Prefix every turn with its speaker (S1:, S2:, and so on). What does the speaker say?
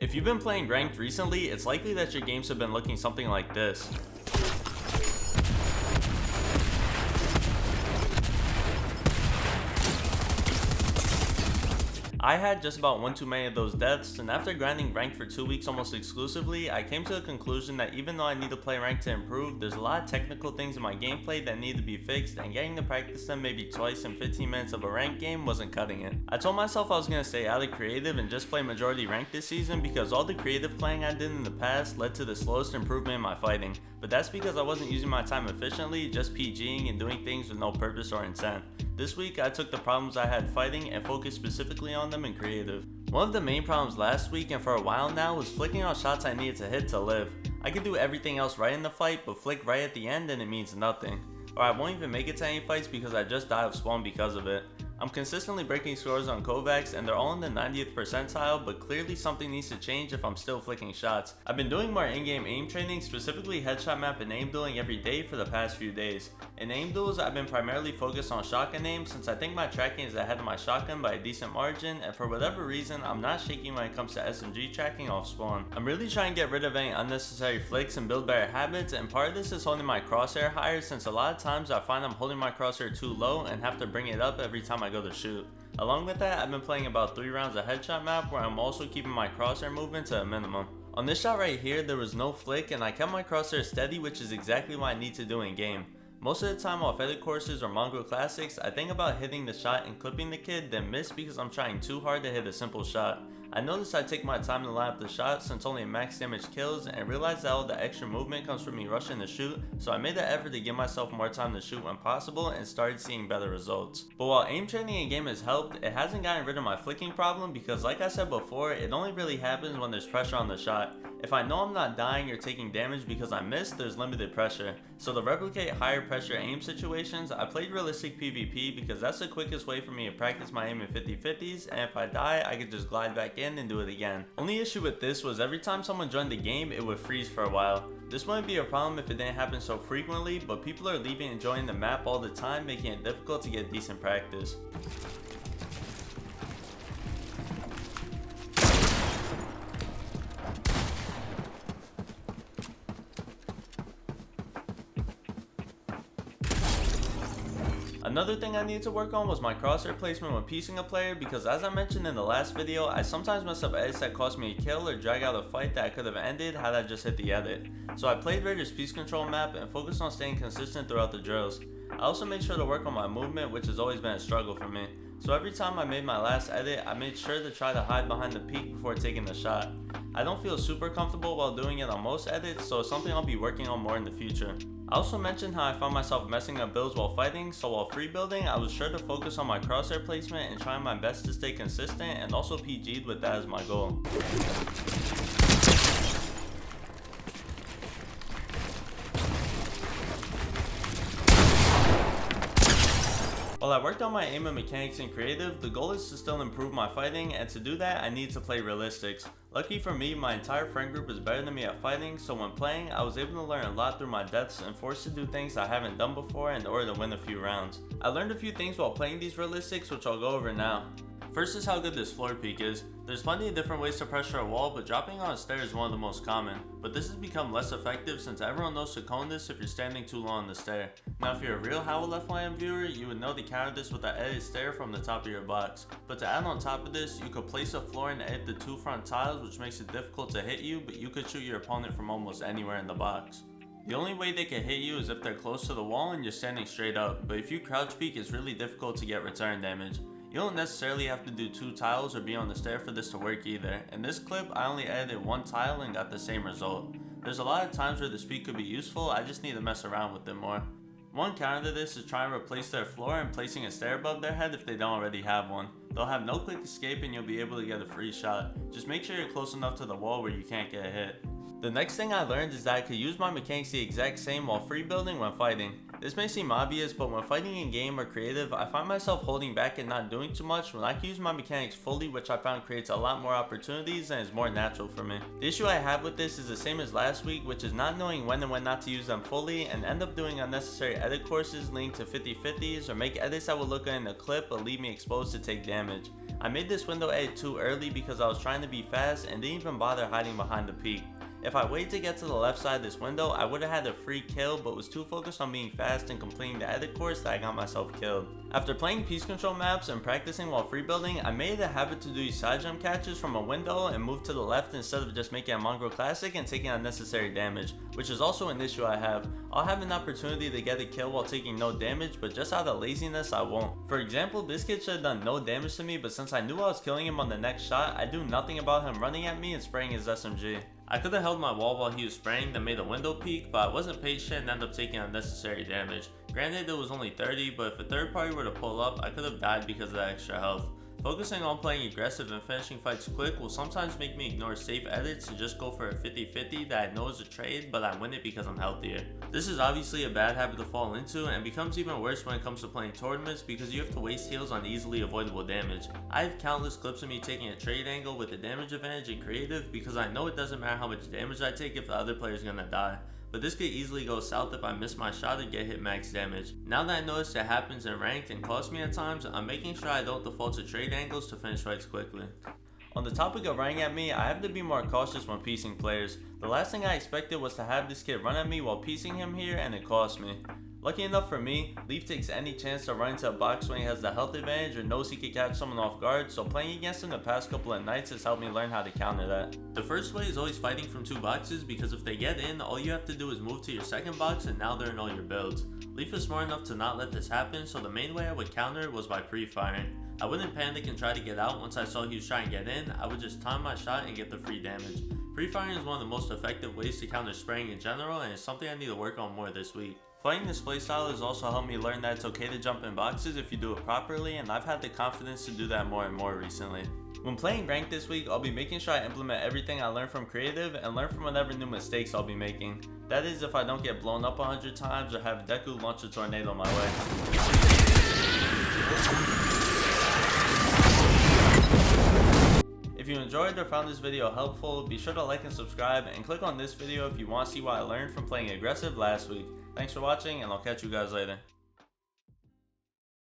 S1: If you've been playing ranked recently, it's likely that your games have been looking something like this. I had just about one too many of those deaths, and after grinding ranked for 2 weeks almost exclusively, I came to the conclusion that even though I need to play ranked to improve, there's a lot of technical things in my gameplay that need to be fixed, and getting to practice them maybe twice in 15 minutes of a ranked game wasn't cutting it. I told myself I was going to stay out of creative and just play majority ranked this season because all the creative playing I did in the past led to the slowest improvement in my fighting, but that's because I wasn't using my time efficiently, just PGing and doing things with no purpose or intent. This week I took the problems I had fighting and focused specifically on them in creative. One of the main problems last week and for a while now was flicking on shots I needed to hit to live. I could do everything else right in the fight, but flick right at the end and it means nothing. Or I won't even make it to any fights because I just die of spawn because of it. I'm consistently breaking scores on Kovacs and they're all in the 90th percentile, but clearly something needs to change if I'm still flicking shots. I've been doing more in-game aim training, specifically headshot map and aim dueling every day for the past few days. In aim duels, I've been primarily focused on shotgun aim since I think my tracking is ahead of my shotgun by a decent margin, and for whatever reason, I'm not shaking when it comes to SMG tracking off spawn. I'm really trying to get rid of any unnecessary flicks and build better habits, and part of this is holding my crosshair higher since a lot of times I find I'm holding my crosshair too low and have to bring it up every time I go to shoot. Along with that, I've been playing about 3 rounds of headshot map where I'm also keeping my crosshair movement to a minimum. On this shot right here, there was no flick and I kept my crosshair steady, which is exactly what I need to do in game. Most of the time off edit courses or Mongrel Classics, I think about hitting the shot and clipping the kid, then miss because I'm trying too hard to hit a simple shot. I noticed I take my time to line up the shot since only max damage kills, and realized that all the extra movement comes from me rushing to shoot, so I made the effort to give myself more time to shoot when possible and started seeing better results. But while aim training in game has helped, it hasn't gotten rid of my flicking problem because like I said before, it only really happens when there's pressure on the shot. If I know I'm not dying or taking damage because I missed, there's limited pressure. So to replicate higher pressure aim situations, I played realistic PvP because that's the quickest way for me to practice my aim in 50-50s, and if I die, I could just glide back in and do it again. Only issue with this was every time someone joined the game, it would freeze for a while. This wouldn't be a problem if it didn't happen so frequently, but people are leaving and joining the map all the time, making it difficult to get decent practice. Another thing I needed to work on was my crosshair placement when piecing a player because as I mentioned in the last video, I sometimes mess up edits that cost me a kill or drag out a fight that I could have ended had I just hit the edit. So I played Raider's piece control map and focused on staying consistent throughout the drills. I also made sure to work on my movement, which has always been a struggle for me. So every time I made my last edit, I made sure to try to hide behind the peak before taking the shot. I don't feel super comfortable while doing it on most edits, so it's something I'll be working on more in the future. I also mentioned how I found myself messing up builds while fighting, so while free building, I was sure to focus on my crosshair placement and trying my best to stay consistent and also PG'd with that as my goal. While I worked on my aim and mechanics in creative, the goal is to still improve my fighting, and to do that I need to play realistics. Lucky for me, my entire friend group is better than me at fighting, so when playing I was able to learn a lot through my deaths and forced to do things I haven't done before in order to win a few rounds. I learned a few things while playing these realistics which I'll go over now. First is how good this floor peek is. There's plenty of different ways to pressure a wall, but dropping on a stair is one of the most common. But this has become less effective since everyone knows to cone this if you're standing too low on the stair. Now if you're a real HOWL FYM viewer, you would know to counter this with an edit stair from the top of your box. But to add on top of this, you could place a floor and edit the 2 front tiles, which makes it difficult to hit you, but you could shoot your opponent from almost anywhere in the box. The only way they can hit you is if they're close to the wall and you're standing straight up, but if you crouch peek, it's really difficult to get return damage. You don't necessarily have to do 2 tiles or be on the stair for this to work either. In this clip, I only edited 1 tile and got the same result. There's a lot of times where the speed could be useful, I just need to mess around with it more. One counter to this is trying to replace their floor and placing a stair above their head if they don't already have one. They'll have no quick escape and you'll be able to get a free shot. Just make sure you're close enough to the wall where you can't get hit. The next thing I learned is that I could use my mechanics the exact same while free building when fighting. This may seem obvious, but when fighting in game or creative, I find myself holding back and not doing too much when I can use my mechanics fully, which I found creates a lot more opportunities and is more natural for me. The issue I have with this is the same as last week, which is not knowing when and when not to use them fully, and end up doing unnecessary edit courses leading to 50-50s or make edits that will look good in a clip but leave me exposed to take damage. I made this window edit too early because I was trying to be fast and didn't even bother hiding behind the peak. If I waited to get to the left side of this window, I would have had a free kill, but was too focused on being fast and completing the edit course that I got myself killed. After playing piece control maps and practicing while free building, I made it a habit to do these side jump catches from a window and move to the left instead of just making a mongrel classic and taking unnecessary damage, which is also an issue I have. I'll have an opportunity to get a kill while taking no damage, but just out of laziness I won't. For example, this kid should have done no damage to me, but since I knew I was killing him on the next shot, I do nothing about him running at me and spraying his SMG. I could have held my wall while he was spraying that made a window peak, but I wasn't patient and ended up taking unnecessary damage. Granted, it was only 30, but if a third party were to pull up, I could have died because of the extra health. Focusing on playing aggressive and finishing fights quick will sometimes make me ignore safe edits and just go for a 50-50 that I know is a trade, but I win it because I'm healthier. This is obviously a bad habit to fall into and becomes even worse when it comes to playing tournaments because you have to waste heals on easily avoidable damage. I have countless clips of me taking a trade angle with a damage advantage in creative because I know it doesn't matter how much damage I take if the other player is gonna die. But this could easily go south if I miss my shot and get hit max damage. Now that I notice it happens in ranked and costs me at times, I'm making sure I don't default to trade angles to finish fights quickly. On the topic of running at me, I have to be more cautious when piecing players. The last thing I expected was to have this kid run at me while piecing him here, and it cost me. Lucky enough for me, Leaf takes any chance to run into a box when he has the health advantage or knows he can catch someone off guard, so playing against him the past couple of nights has helped me learn how to counter that. The first way is always fighting from two boxes because if they get in, all you have to do is move to your second box and now they're in all your builds. Leaf is smart enough to not let this happen, so the main way I would counter was by pre-firing. I wouldn't panic and try to get out once I saw he was trying to get in, I would just time my shot and get the free damage. Pre-firing is one of the most effective ways to counter spraying in general and it's something I need to work on more this week. Playing this playstyle has also helped me learn that it's okay to jump in boxes if you do it properly, and I've had the confidence to do that more and more recently. When playing ranked this week, I'll be making sure I implement everything I learned from creative and learn from whatever new mistakes I'll be making. That is if I don't get blown up 100 times or have Deku launch a tornado my way. If you enjoyed or found this video helpful, be sure to like and subscribe and click on this video if you want to see what I learned from playing aggressive last week. Thanks for watching and I'll catch you guys later.